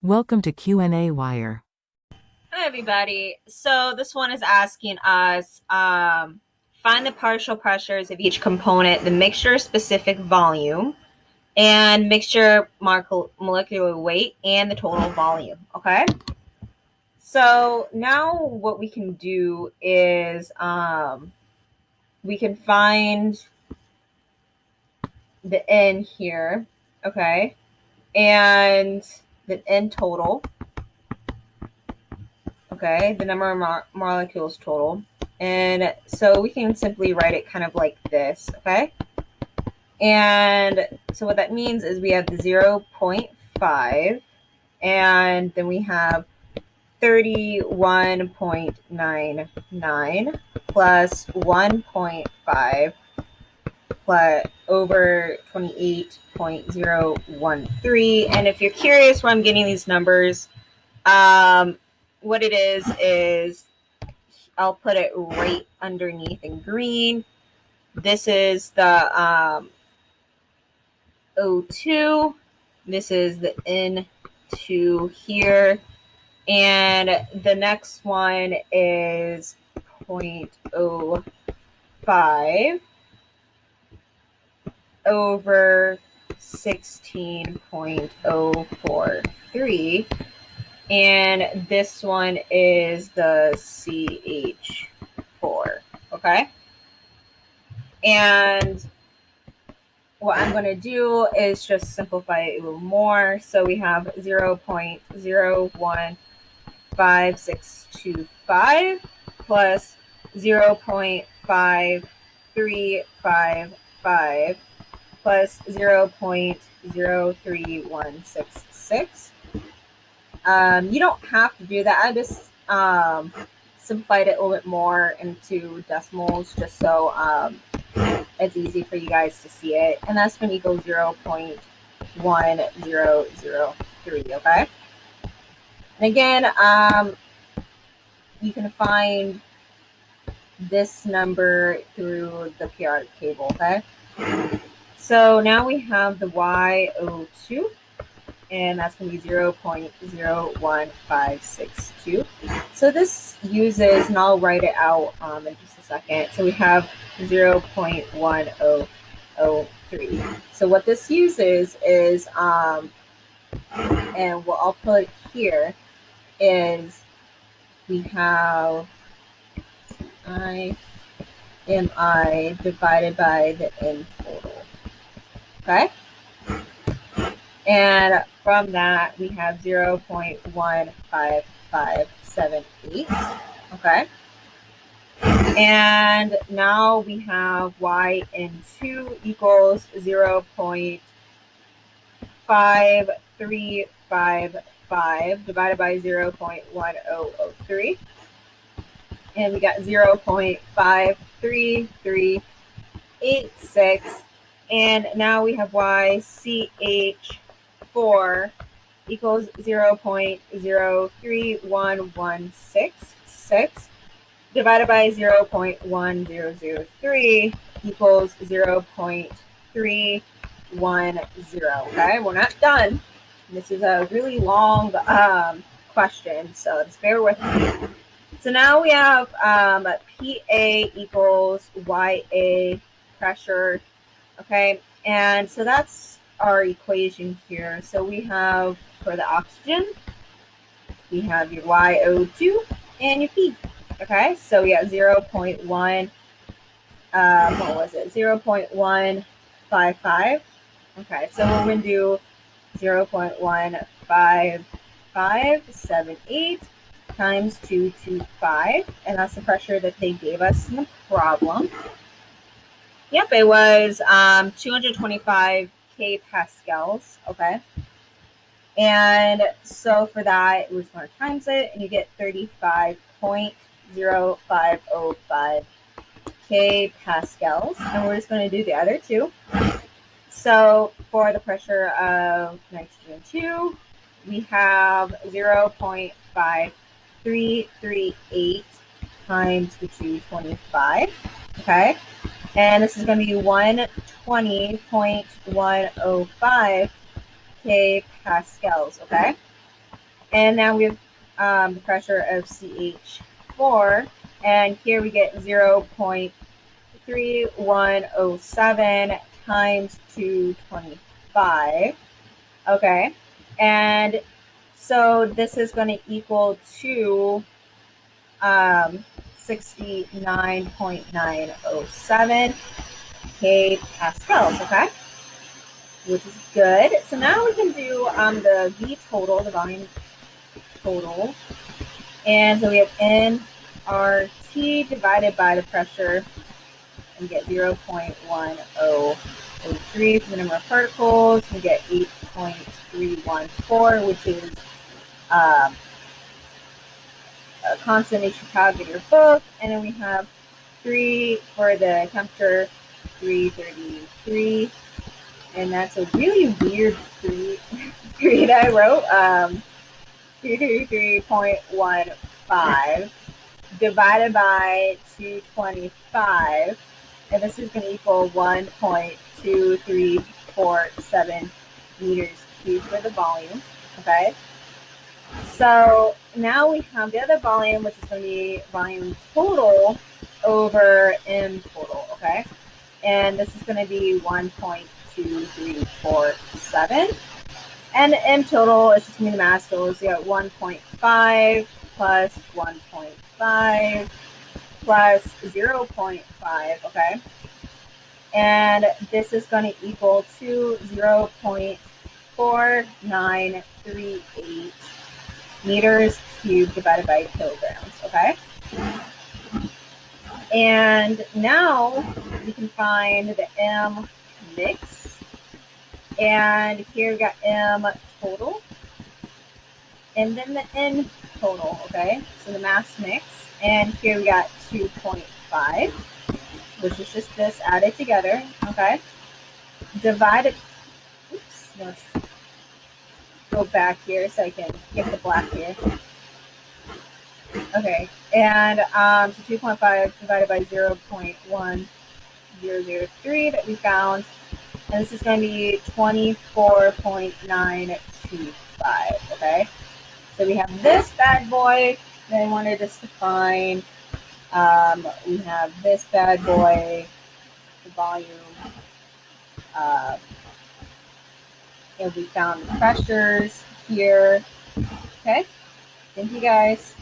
Welcome to qnawire. Hi, everybody. So this one is asking us, find the partial pressures of each component, the mixture specific volume, and mixture molecular weight, and the total volume. Okay. So now what we can do is we can find the N here. Okay. And the N total. Okay, the number of molecules total. And so we can simply write it kind of like this, okay? And so what that means is we have the 0.5, and then we have 31.99 plus 1.5 plus over 28.013. And if you're curious where I'm getting these numbers, what it is I'll put it right underneath in green. This is the O2. This is the N2 here. And the next one is 0.05 over 16.043. And this one is the CH4, okay? And what I'm going to do is just simplify it a little more. So we have 0.015625 plus 0.5355 plus 0.03166. You don't have to do that. I just simplified it a little bit more into decimals just so it's easy for you guys to see it. And that's going to equal 0.1003, okay? And again, you can find this number through the periodic table, okay? So now we have the YO2. And that's going to be 0.01562. So this uses, and I'll write it out in just a second. So we have 0.1003. So what this uses is, and what I'll put here is we have IMI divided by the N total. Okay? And from that, we have 0.15578, okay? And now we have YN2 equals 0.5355 divided by 0.1003. And we got 0.53386. And now we have YCH4 equals 0.03116 divided by 0.1003 equals 0.310. Okay, we're not done. This is a really long question, so just bear with me. So now we have PA equals YA pressure. Okay, and so that's our equation here. So we have for the oxygen, we have your YO2 and your P. Okay, so we have 0.1, what was it? 0.155. Okay, so we're going to do 0.15578 times 225, and that's the pressure that they gave us in the problem. Yep, it was 225 kPascals, okay? And so for that, we're just going to times it, and you get 35.0505 kPascals. And we're just going to do the other two. So for the pressure of nitrogen 2, we have 0.5338 times the 225, okay? And this is going to be 120.105 kPascals, okay? And now we have the pressure of CH4, and here we get 0.3107 times 225. Okay, and so this is going to equal to 69.907 K pascals, okay? Which is good. So now we can do the V total, the volume total. And so we have nRT divided by the pressure and get 0.1003 for the number of particles. We get 8.314, which is a constant that you have in your book. And then we have 3 for the temperature, 333. And that's a really weird 3 that I wrote. 333.15 divided by 225, and this is going to equal 1.2347 meters cubed for the volume. Okay, so now we have the other volume, which is going to be volume total over M total. Okay, and this is going to be 1.2347. And the M total is just going to be the mass total. So you got 1.5 plus 1.5 plus 0.5, okay? And this is going to equal to 0.4938 meters cubed divided by kilograms, okay? And now we can find the M mix. And here we got M total, and then the N total, okay? So the mass mix, and here we got 2.5, which is just this added together, okay? Divided, oops, let's go back here so I can get the black here. Okay, and so 2.5 divided by 0.1003 that we found. And this is going to be 24.925, okay? So we have this bad boy that I wanted us to find. We have this bad boy, the volume. And we found the pressures here. Okay? Thank you guys.